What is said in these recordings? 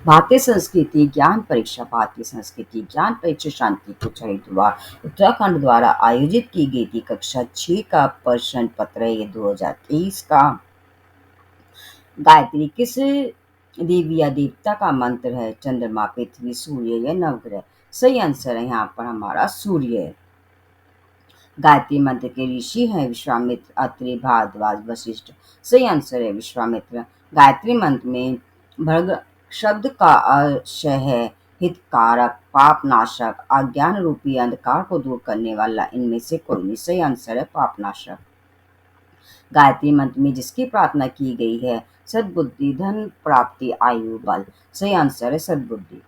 भारतीय संस्कृति ज्ञान परीक्षा भारतीय संस्कृति ज्ञान परीक्षा शांति कुछ हरिद्वार उत्तराखंड द्वारा आयोजित की गई थी। कक्षा 6 का प्रश्न पत्र है ये 2023 का। गायत्री किस देवी या देवता का मंत्र है? चंद्रमा, पृथ्वी, सूर्य या नवग्रह? सही आंसर है यहाँ पर हमारा सूर्य है। गायत्री मंत्र के ऋषि हैं विश्वामित्र, अत्रि, भारद्वाज, वशिष्ठ। सही आंसर है विश्वामित्र। गायत्री मंत्र में भर्ग शब्द का आशय है हितकारक, पापनाशक, अज्ञान रूपी अंधकार को दूर करने वाला। इनमें से कोई नहीं। सही आंसर है पापनाशक। गायत्री मंत्र में जिसकी प्रार्थना की गई है सद्बुद्धि, धन प्राप्ति, आयु, बल। सही आंसर है सद्बुद्धि।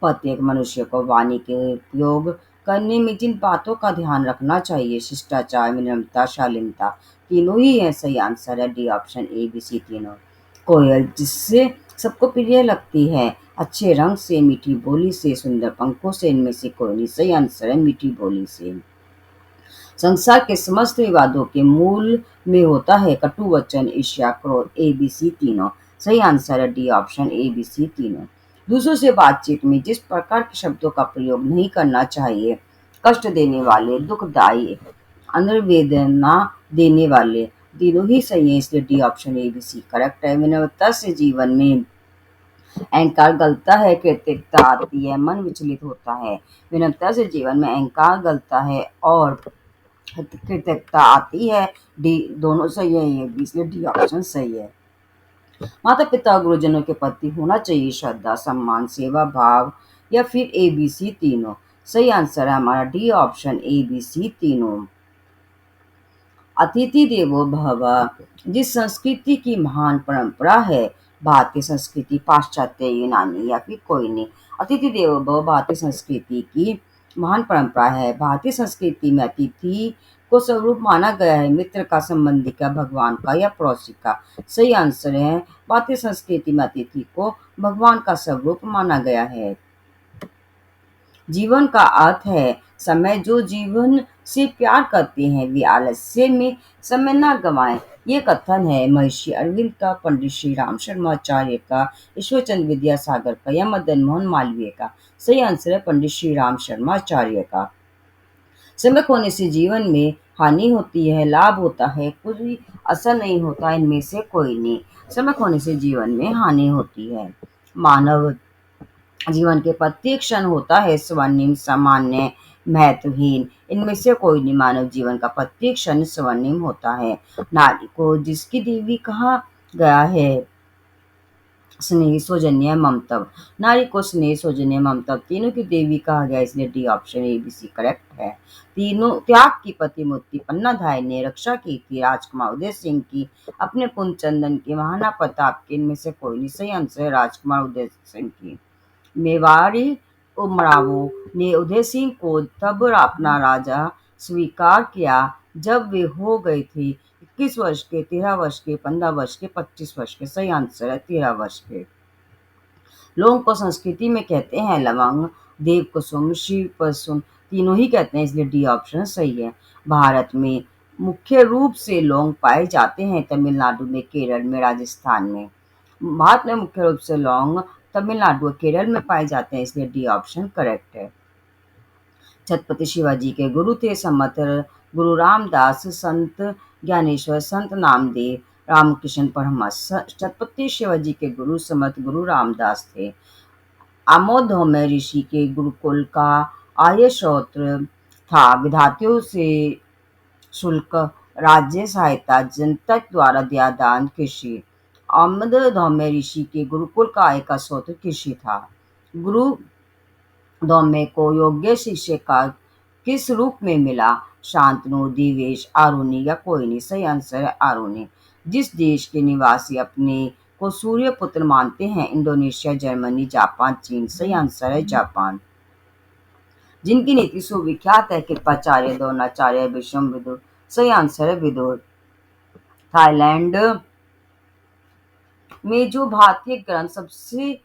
प्रत्येक मनुष्य को वाणी के उपयोग करने में जिन बातों का ध्यान रखना चाहिए शिष्टाचार, विनम्रता, शालीनता, तीनों ही है। सही आंसर है D option A B C तीनों। कोयल जिससे सबको प्रिय लगती है, अच्छे रंग से, मीठी बोली से, सुंदर पंखों से। इनमें से कोई नहीं। सही आंसर है मीठी बोली से। संसार के समस्त विवादों के मूल में होता है कटु वचन, ईर्ष्या, क्रोध। ए बी सी तीनों। सही आंसर है D option A B C तीनों। दूसरों से बातचीत में जिस प्रकार के शब्दों का प्रयोग नहीं करना चाहिए, कष्ट देने वाले, दुखदायी, अनुवेदना देने वाले। तीनों ही सही है, इसलिए D option A B C correct है। विनम्रता से जीवन में अहंकार गलता है, कृतज्ञता आती है, मन विचलित होता है। विनम्रता से जीवन में अहंकार गलता है और कृतज्ञता आती है। डी दोनों सही है, ये भी, इसलिए डी ऑप्शन सही है। माता पिता और गुरुजनों के प्रति होना चाहिए श्रद्धा, सम्मान, सेवा भाव या फिर ए बी सी तीनों। सही आंसर है हमारा D option A B C तीनों। अतिथि देवो भव जिस संस्कृति की महान परंपरा है, भारतीय संस्कृति, पाश्चात्य, यूनानी या फिर कोई नहीं। अतिथि देवो भव भारतीय संस्कृति की महान परंपरा है। भारतीय संस्कृति में अतिथि को स्वरूप माना गया है, मित्र का, संबंधी का, भगवान का या पड़ोसी का। सही आंसर है भारतीय संस्कृति में अतिथि को भगवान का स्वरूप माना गया है। जीवन का अर्थ है समय। जो जीवन से प्यार करते हैं वे आलस्य में समय न गवाएं। ये कथन है महर्षि अरविंद का, पंडित श्री राम शर्माचार्य का, ईश्वरचंद्र विद्यासागर का या मदन मोहन मालवीय का। सही आंसर है पंडित श्री राम शर्माचार्य का। समय खोने से जीवन में हानि होती है, लाभ होता है, कुछ भी असर नहीं होता। इनमें से कोई नहीं। समय खोने से जीवन में हानि होती है। मानव जीवन के प्रत्येक क्षण होता है स्वर्णिम, सामान्य, महत्वहीन। इनमें से कोई नहीं। मानव जीवन का प्रत्येक क्षण स्वर्णिम होता है। नारी को जिसकी देवी कहा गया है स्नेह, सौजन्य, ममतव। नारी को स्नेह, सौजन्य, ममतव तीनों की देवी कहा गया, इसलिए D option A B C correct है। तीनों त्याग की प्रतिमूर्ति पन्ना धाय ने रक्षा की थी राजकुमार उदय सिंह की, अपने पुन चंदन के, महाना प्रताप के। इनमें से कोई नहीं। सही आंसर है राजकुमार उदय सिंह की। मेवाड़ी उमरावों ने उदय सिंह को तब अपना राजा स्वीकार किया जब वे हो गए थे 21 वर्ष के, 13 वर्ष के, 15 वर्ष के, 25 वर्ष के। सही आंसर है 13 वर्ष के। लौंग को संस्कृति में कहते हैं लवंग, देव कुसुम, शिव कुसुम। तीनों ही कहते हैं, इसलिए डी ऑप्शन सही है। भारत में मुख्य रूप से लौंग पाए जाते हैं तमिलनाडु में, केरल में, राजस्थान में। भारत में मुख्य रूप से लौंग तमिलनाडु और केरल में पाए जाते हैं, इसलिए डी ऑप्शन करेक्ट है। छत्रपति शिवाजी के गुरु थे समर्थ गुरु रामदास, संत ज्ञानेश्वर, संत नामदेव, रामकृष्ण परमहंस। छत्रपति शिवाजी के गुरु समर्थ गुरु रामदास थे। आमोदहोमे ऋषि के गुरुकुल का आर्य श्रोत्र था। विद्यार्थियों से शुल्क, राज्य सहायता, जनता द्वारा दिया दान, कृषि। आमोदहोमे ऋषि के गुरुकुल का आय का स्रोत कृषि था। गुरु दौम्य को योग्य शिष्य का किस रूप में मिला? शांतनु, दिवेश, आरुणि या कोई नहीं। सही आंसर है आरुणि। जिस देश के निवासी अपने को सूर्य पुत्र मानते हैं? इंडोनेशिया, जर्मनी, जापान, चीन। सही आंसर है जापान। जिनकी नीति सुविख्यात है कृपाचार्य, द्रोणाचार्य, विषम, विदुर। सही आंसर है विदुर। थाईलैंड में जो भारतीय ग्रंथ सबसे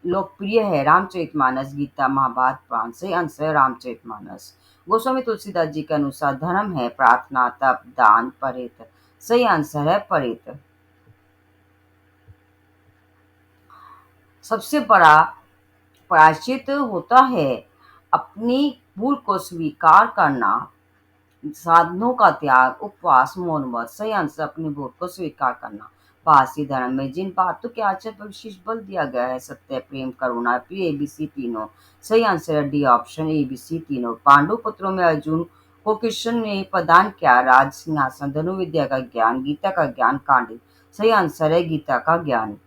लोकप्रिय है? रामचरितमानस, गीता, महाभारत, पुराण। सही आंसर है रामचरितमानस। गोस्वामी तुलसीदास जी के अनुसार धर्म है प्रार्थना, तप, दान, परित। सही आंसर है परित। सबसे बड़ा प्रायश्चित होता है अपनी भूल को स्वीकार करना, साधनों का त्याग, उपवास, मौन व्रत, संयम से अपनी भूल को स्वीकार करना। पारसी धर्म में जिन बातों के आचरण पर विशेष बल दिया गया है, सत्य, प्रेम, करुणा, प्रिय, एबीसी तीनों। सही आंसर है डी ऑप्शन, एबीसी तीनों। पांडु पुत्रों में अर्जुन को कृष्ण ने प्रदान किया राज सिंहासन, धनुर्विद्या का ज्ञान, गीता का ज्ञान, कांडी। सही आंसर है गीता का ज्ञान।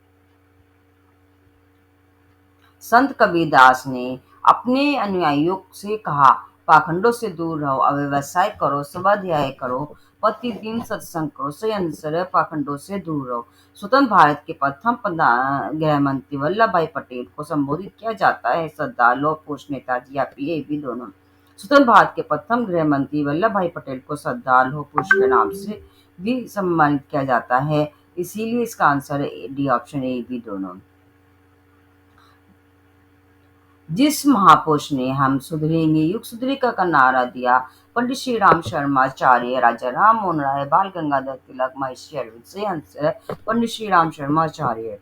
संत कबीरदास ने अपने अनुयायियों से कहा, पाखंडों से दूर रहो, अव्यवसाय करो, स्वाध्याय करो, प्रतिदिन सत्संग करो। सही आंसर है पाखंडों से दूर रहो। स्वतंत्र भारत के प्रथम गृह मंत्री वल्लभ भाई पटेल को संबोधित किया जाता है सरदार, लौह पुरुष, नेताजी या फिर ये भी दोनों। स्वतंत्र भारत के प्रथम गृह मंत्री वल्लभ भाई पटेल को सरदार, लौह पुरुष के नाम से भी सम्मानित किया जाता है, इसीलिए इसका आंसर है डी ऑप्शन, ए भी दोनों। जिस महापुरुष ने हम सुधरेंगे युग सुधरेगा का नारा दिया, पंडित श्री राम शर्माचार्य, राजा राम मोहन राय, बाल गंगाधर तिलक, महर्षि अरविंद। सही आंसर है पंडित श्री राम शर्माचार्य।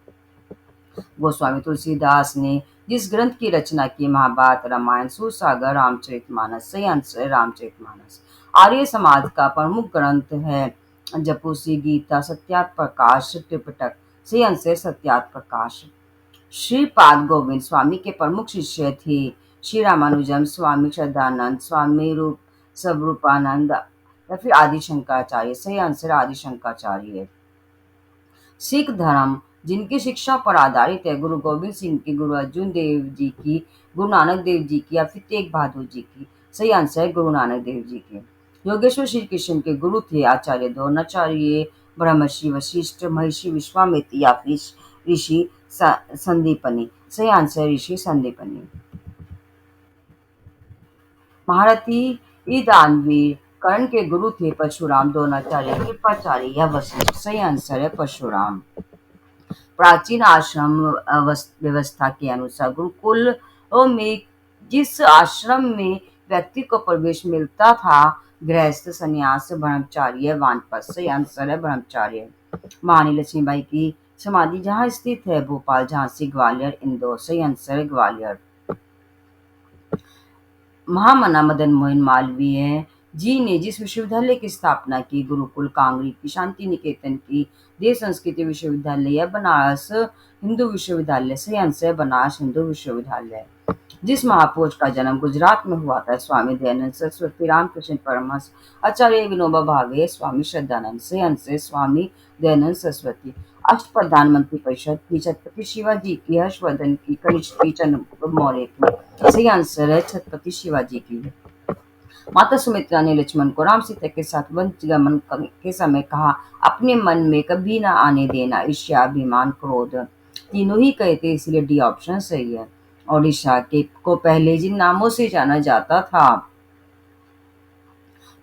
गोस्वामी तुलसीदास ने जिस ग्रंथ की रचना की, महाभारत, रामायण, सूरसागर, रामचरितमानस। सही आंसर है रामचरितमानस। आर्य समाज का प्रमुख ग्रंथ है जपूसी, गीता, सत्यार्थ प्रकाश, त्रिपिटक। सही आंसर है सत्यार्थ प्रकाश। श्रीपाद गोविंद स्वामी के प्रमुख शिष्य थे श्री रामानुजम, स्वामी श्रद्धानंद, स्वामी रूप स्वरूपानंद या फिर आदि शंकराचार्य। सही आंसर आदि शंकराचार्य। सिख धर्म जिनकी शिक्षा पर आधारित है, गुरु गोबिंद सिंह की, गुरु अर्जुन देव जी की, गुरु नानक देव जी की या फिर तेग बहादुर जी की। सही आंसर है गुरु नानक देव जी के। योगेश्वर श्री कृष्ण के गुरु थे आचार्य द्रोणाचार्य, ब्रह्मर्षि वशिष्ठ, महर्षि विश्वामित्र या फिर ऋषि संदीपनी। सही आंसर ऋषि संदीपनी। महारथी दानवीर कर्ण के गुरु थे परशुराम, द्रोणाचार्य, कृपाचार्य या वशिष्ठ। सही आंसर है परशुराम। प्राचीन आश्रम व्यवस्था के अनुसार गुरुकुल में जिस आश्रम में व्यक्ति को प्रवेश मिलता था, गृहस्थ, संन्यास, ब्रह्मचार्य, वानप्रस्थ। सही आंसर है ब्रह्मचार्य। महारानी लक्ष्मीबाई की समाधि जहाँ स्थित है, भोपाल, झांसी, ग्वालियर, इंदौर। सही आंसर है ग्वालियर। महामना मदन मोहन मालवीय जी ने जिस विश्वविद्यालय की स्थापना की, गुरुकुल, कांगड़ी की, शांति निकेतन की, देव संस्कृति विश्वविद्यालय या बनारस हिंदू विश्वविद्यालय। सही आंसर है बनारस हिंदू विश्वविद्यालय। जिस महापुरुष का जन्म गुजरात में हुआ था, स्वामी दयानंद सरस्वती, रामकृष्ण परमहंस, आचार्य विनोबा भावे, स्वामी श्रद्धानंद। सही आंसर स्वामी दयानंद सरस्वती। अष्ट प्रधानमंत्री परिषद की छत्रपति शिवाजी की, हर्षवर्धन की, कनिष्ठ की, चंद्रगुप्त मौर्य की। सही आंसर है छत्रपति शिवाजी की। माता सुमित्रा ने लक्ष्मण को राम सीता के साथ वनगमन के समय कहा, अपने मन में कभी न आने देना ईर्ष्या, अभिमान, क्रोध। तीनों ही कहे थे, इसलिए डी ऑप्शन सही है। ओडिशा के को पहले जिन नामों से जाना जाता था,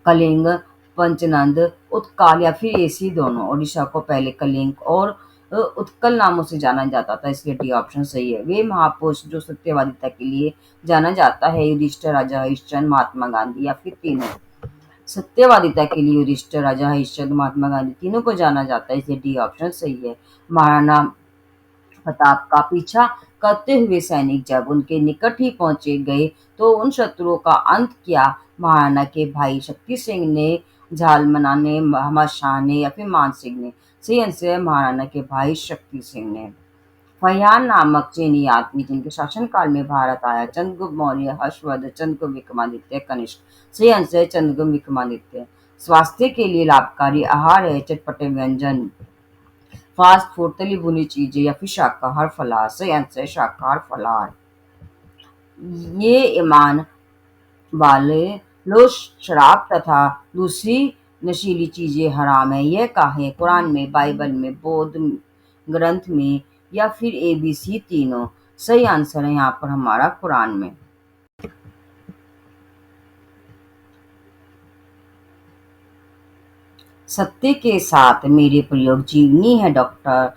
कलिंग, पंचनंद, उत्कल या फिर ऐसी दोनों। ओडिशा को पहले कलिंग और उत्कल नामों से जाना जाता था, इसलिए डी ऑप्शन सही है। वे महापुरुष जो सत्यवादिता के लिए जाना जाता है, युधिष्ठिर, राजा हरिश्चंद्र, महात्मा गांधी या फिर तीनों। सत्यवादिता के लिए युधिष्ठिर, राजा हरिश्चंद्र, महात्मा गांधी तीनों को जाना जाता है, इसलिए डी ऑप्शन सही है। महाराणा प्रताप का पीछा करते हुए सैनिक जब उनके निकट ही पहुंचे गए तो उन शत्रुओं का अंत किया। महाराणा के भाई शक्ति सिंह ने, झालमना ने, महमद शाह ने या फिर मान सिंह ने। सही आंसर है महाराणा के भाई शक्ति सिंह ने। फहियान नामक चीनी आदमी जिनके शासनकाल में भारत आया, चंद्रगुप्त मौर्य, हर्षवर्धन, चंद्रगुप्त विक्रमादित्य, कनिष्क। सही आंसर है चंद्रगुप्त विक्रमादित्य। स्वास्थ्य के लिए लाभकारी आहार है चटपटे व्यंजन, फास्ट फूड, तली भुनी चीजें या फिर शाकाहार फलाहार। सही आंसर है शाकाहार फलाहार। ये ईमान वाले लोग शराब तथा दूसरी नशीली चीजें हराम है, यह कहा कुरान में, बाइबल में, बौद्ध ग्रंथ में या फिर एबीसी तीनों। सही आंसर है यहाँ पर हमारा कुरान में। सत्य के साथ मेरे प्रयोग जीवनी है डॉक्टर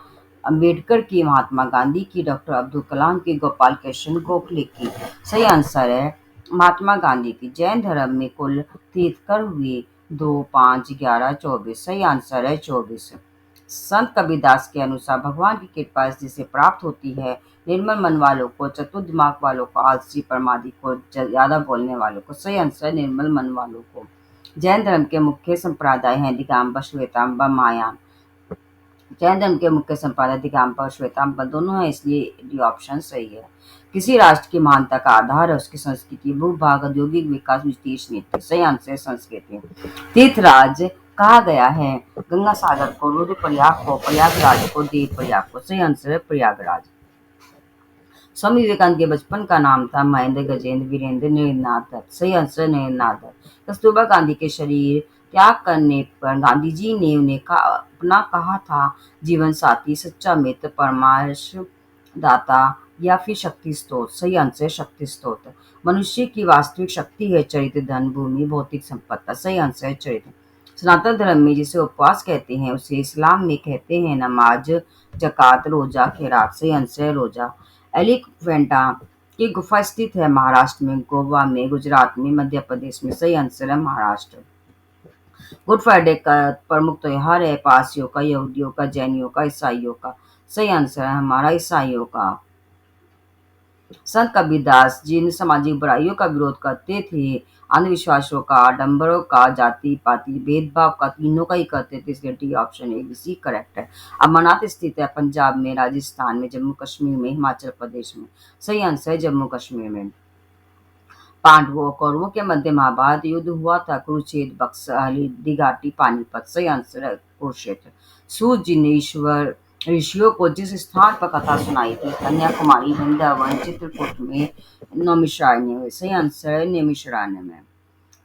अंबेडकर की, महात्मा गांधी की, डॉक्टर अब्दुल कलाम की, गोपाल कृष्ण गोखले की। सही आंसर है महात्मा गांधी की। जैन धर्म में कुल तीर्थंकर हुए 2, 5, 11, 24। सही आंसर है 24। संत कबीरदास के अनुसार भगवान की कृपा जिसे प्राप्त होती है, निर्मल मन वालों को, चतुर दिमाग वालों को, आलसी प्रमादी को, ज्यादा बोलने वालों को, सही आंसर निर्मल मन वालों को। जैन धर्म के मुख्य संप्रदाय हैं दिगंबर, श्वेतांबर, महायान। जैन धर्म के मुख्य संप्रदाय दिगंबर और श्वेतांबर दोनों हैं, इसलिए डी ऑप्शन सही है। किसी राष्ट्र की महानता का आधार है उसकी संस्कृति, भूभाग, औद्योगिक विकास, विदेश नीति। सही आंसर है संस्कृति। तीर्थराज कहा गया है गंगा सागर को, रुद्रप्रयाग को, प्रयागराज को, देवप्रयाग को। सही आंसर है प्रयागराज। स्वामी विवेकानंद के बचपन का नाम था महेंद्र, गजेंद्र, वीरेंद्र, नरेंद्रनाथ दत्त। सही आंसर नरेंद्रनाथ दत्त। कस्तूरबा गांधी के शरीर त्याग करने पर गांधी जी ने उन्हें अपना कहा था जीवन साथी, सच्चा मित्र, परामर्श दाता या फिर शक्ति स्रोत। सही आंसर शक्ति स्रोत। मनुष्य की वास्तविक शक्ति है चरित्र, धन, भूमि, भौतिक संपत्ति। सही आंसर है चरित्र। सनातन धर्म में जिसे उपवास कहते हैं उसे इस्लाम में कहते हैं नमाज, जकात, रोजा, खैरात। सही आंसर है रोजा। एलिफेंटा की गुफा स्थित है महाराष्ट्र में, गोवा में, गुजरात में, मध्य प्रदेश में। सही आंसर है महाराष्ट्र। गुड फ्राइडे का प्रमुख त्योहार है पारसियों का, यहूदियों का, जैनियों का, ईसाइयों का। सही आंसर है हमारा ईसाइयों का। संत कबीरदास जिन सामाजिक बुराइयों का विरोध करते थे, अंधविश्वासों का, आडंबरों का, जाति पाति भेदभाव का, तीनों का ही करते थे, इसलिए D option A B C correct है। अमरनाथ स्थित है पंजाब में, राजस्थान में, जम्मू कश्मीर में, हिमाचल प्रदेश में। सही आंसर है जम्मू कश्मीर में। पांडवों और कौरवों के मध्य महाभारत युद्ध हुआ था, कुरुक्षेत्र, बक्सर, हल्दी घाटी, पानीपत। सही आंसर है कुरुक्षेत्र। सूर्य जी ने ईश्वर ऋषियों को जिस स्थान पर कथा सुनाई थी, कन्याकुमारी, वृंदावन, चित्रकूट में, नैमिषारण्य में। सही आंसर है नैमिषारण्य में।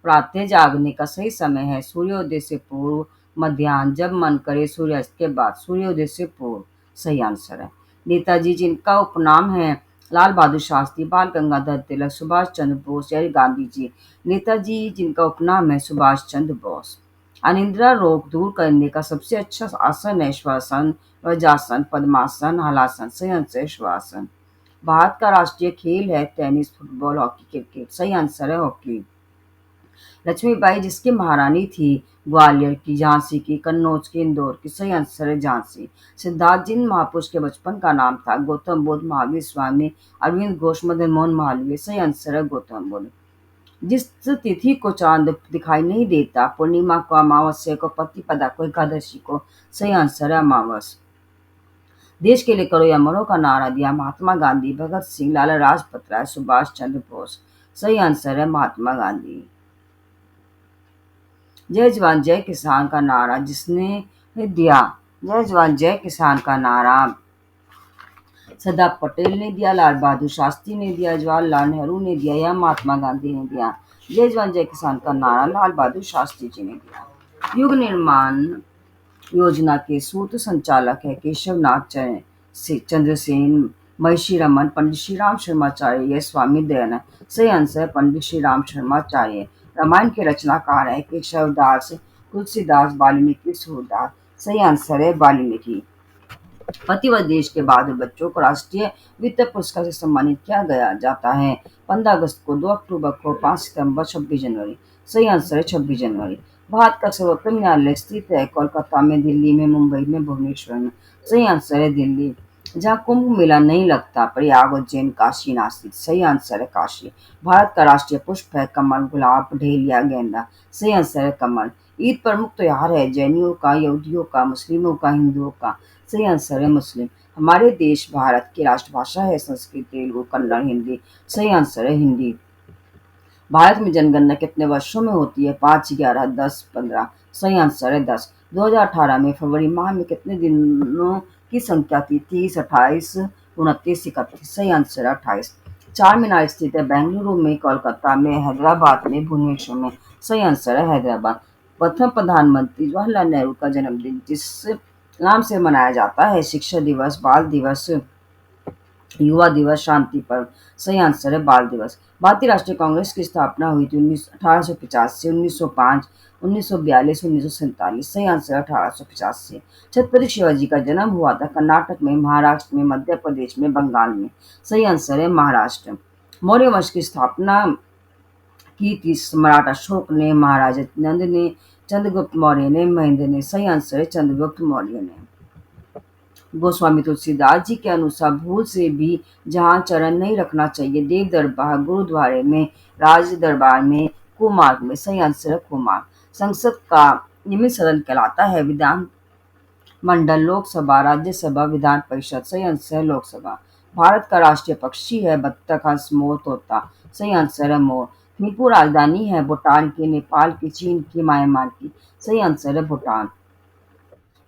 प्रातः जागने का सही समय है सूर्योदय से पूर्व, मध्याह्न, जब मन करे, सूर्यास्त के बाद। सूर्योदय से पूर्व सही आंसर है। नेताजी जिनका उपनाम है लाल बहादुर शास्त्री, बाल गंगाधर तिलक, सुभाष चंद्र बोस या गांधी जी। नेताजी जिनका उपनाम है सुभाष चंद्र बोस। अनिद्रा रोग दूर करने का सबसे अच्छा आसन है श्वासन, वज्रासन, पद्मासन, हलासन। सही आंसर है श्वासन। भारत का राष्ट्रीय खेल है टेनिस, फुटबॉल, हॉकी, क्रिकेट। सही आंसर है हॉकी। लक्ष्मीबाई जिसकी महारानी थी, ग्वालियर की, झांसी की, कन्नौज की, इंदौर की। सही आंसर है झांसी। सिद्धार्थ जिन महापुरुष के बचपन का नाम था, गौतम बुद्ध, महावीर स्वामी, अरविंद घोष, मदन मोहन मालवीय। सही आंसर है गौतम बुद्ध। जिस तिथि को चांद दिखाई नहीं देता, पूर्णिमा को, अमावस्या को, प्रतिपदा को, एकादशी को। सही आंसर है अमावस। देश के लिए करो या मरो का नारा दिया महात्मा गांधी, भगत सिंह, लाला लाजपत राय, सुभाष चंद्र बोस। सही आंसर है महात्मा गांधी। जय जवान जय किसान का नारा जिसने दिया, जय जवान जय किसान का नारा सरदार पटेल ने दिया, लाल बहादुर शास्त्री ने दिया, जवाहरलाल नेहरू ने दिया या महात्मा गांधी ने दिया। जय जवान जय किसान का नारा लाल बहादुर शास्त्री जी ने दिया। युग निर्माण योजना के सूत्र संचालक है केशवनाथ चंद्र सेन, महिषी रमन, पंडित श्री राम शर्माचार्य या स्वामी दयानंद। सही आंसर है पंडित श्री राम शर्माचार्य। रामायण के रचनाकार है केशवदास, तुलसीदास, वाल्मीकि, सूरदास। सही आंसर है वाल्मीकि। प्रतिवर्ष देश के बहादुर बच्चों को राष्ट्रीय वित्त पुरस्कार से सम्मानित किया गया जाता है 15 अगस्त को, 2 अक्टूबर को, 5 सितंबर, 26 जनवरी। सही आंसर है 26 जनवरी। भारत का सर्वोत्तम न्यायालय स्थित है कोलकाता में, दिल्ली में, मुंबई में, भुवनेश्वर में। सही आंसर है दिल्ली। जहाँ कुंभ मेला नहीं लगता, प्रयाग, उज्जैन, काशी, नासिक। सही आंसर है काशी। भारत का राष्ट्रीय पुष्प है कमल, गुलाब, ढेलिया, गेंदा। सही आंसर है कमल। ईद प्रमुख त्योहार है जैनियों का, यहूदियों का, मुस्लिमों का, हिंदुओं का। सही आंसर है मुस्लिम। हमारे देश भारत की राष्ट्रभाषा है संस्कृत, तेलुगु, कन्नड़, हिंदी। सही आंसर है हिंदी। भारत में जनगणना कितने वर्षों में होती है? 5, 11, 10, 15। सही आंसर है 10। 2018 में फरवरी माह में कितने दिनों की संख्या थी? 30, 28, 29, 31। सही आंसर है 28। चार मीनार स्थित है बेंगलुरु में, कोलकाता में, हैदराबाद में, भुवनेश्वर में। सही आंसर है हैदराबाद। प्रथम प्रधानमंत्री जवाहरलाल नेहरू का जन्मदिन जिस नाम से मनाया जाता है? शिक्षक दिवस, बाल दिवस, युवा दिवस, शांति पर्व। सही आंसर है बाल दिवस। भारतीय राष्ट्रीय कांग्रेस की स्थापना हुई थी 1850, 1905, 1942, 1947। सही आंसर है 1885। छत्रपति शिवाजी का जन्म हुआ था कर्नाटक में, महाराष्ट्र में, मध्य प्रदेश में, बंगाल में। सही आंसर है महाराष्ट्र। मौर्य वंश की स्थापना की थी सम्राट अशोक ने, महाराजा नंद ने, चंद्रगुप्त मौर्य ने, महेंद्र ने। सही आंसर है चंद्रगुप्त मौर्य ने। गोस्वामी तुलसीदास जी के अनुसार भूल से भी जहाँ चरण नहीं रखना चाहिए, देव दरबार, गुरुद्वारे में, राज दरबार में, कुमार्ग में, संयंत्र कुमार। संसद का निमित सदन कहलाता है। विधान मंडल, लोकसभा, राज्यसभा, विधान परिषद, संयंत्र लोकसभा। भारत का राष्ट्रीय पक्षी है बत्तख, हंस, मोर, तोता। संयंत्र मोर। थिम्पू राजधानी है भूटान की, नेपाल की, चीन की, म्यांमार की। संयंत्र भूटान।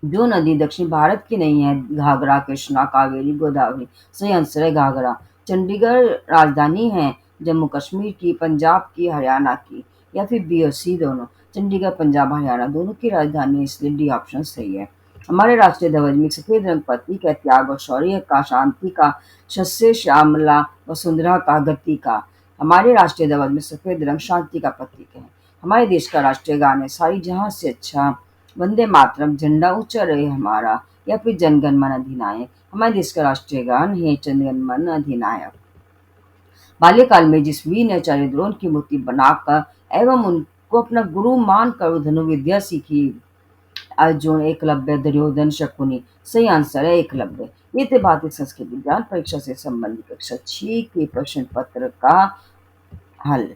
जो नदी दक्षिण भारत की नहीं है, घाघरा, कृष्णा, कावेरी, गोदावरी। संयंत्र घाघरा। चंडीगढ़ राजधानी है जम्मू कश्मीर की, पंजाब की, हरियाणा की, या फिर बी और सी दोनों। चंडीगढ़, पंजाब, हरियाणा दोनों की राजधानी है, इसलिए डी ऑप्शन सही है। हमारे राष्ट्रीय ध्वज में सफेद रंग प्रतीक है त्याग और शौर्य का, शांति का, शस्य श्यामला, वसुंधरा का, गति का। हमारे राष्ट्रीय ध्वज में सफेद रंग शांति का प्रतीक है। हमारे देश का राष्ट्रीय गान है सारी जहां से अच्छा, वंदे मातरम, झंडा ऊंचा रहे हमारा, या फिर जनगण मन अधिनायक। हमारे देश का राष्ट्रीय गान है जनगण मन अधिनायक। बाल्यकाल में जिस वीर ने आचार्य द्रोण की मूर्ति बनाकर एवं उनको अपना गुरु मानकर धनुर्विद्या सीखी, अर्जुन, एकलव्य, दुर्योधन, शकुनी। सही आंसर है एकलव्य। ये थे भारतीय संस्कृत विज्ञान परीक्षा से संबंधित कक्षा 6 के प्रश्न पत्र का हल।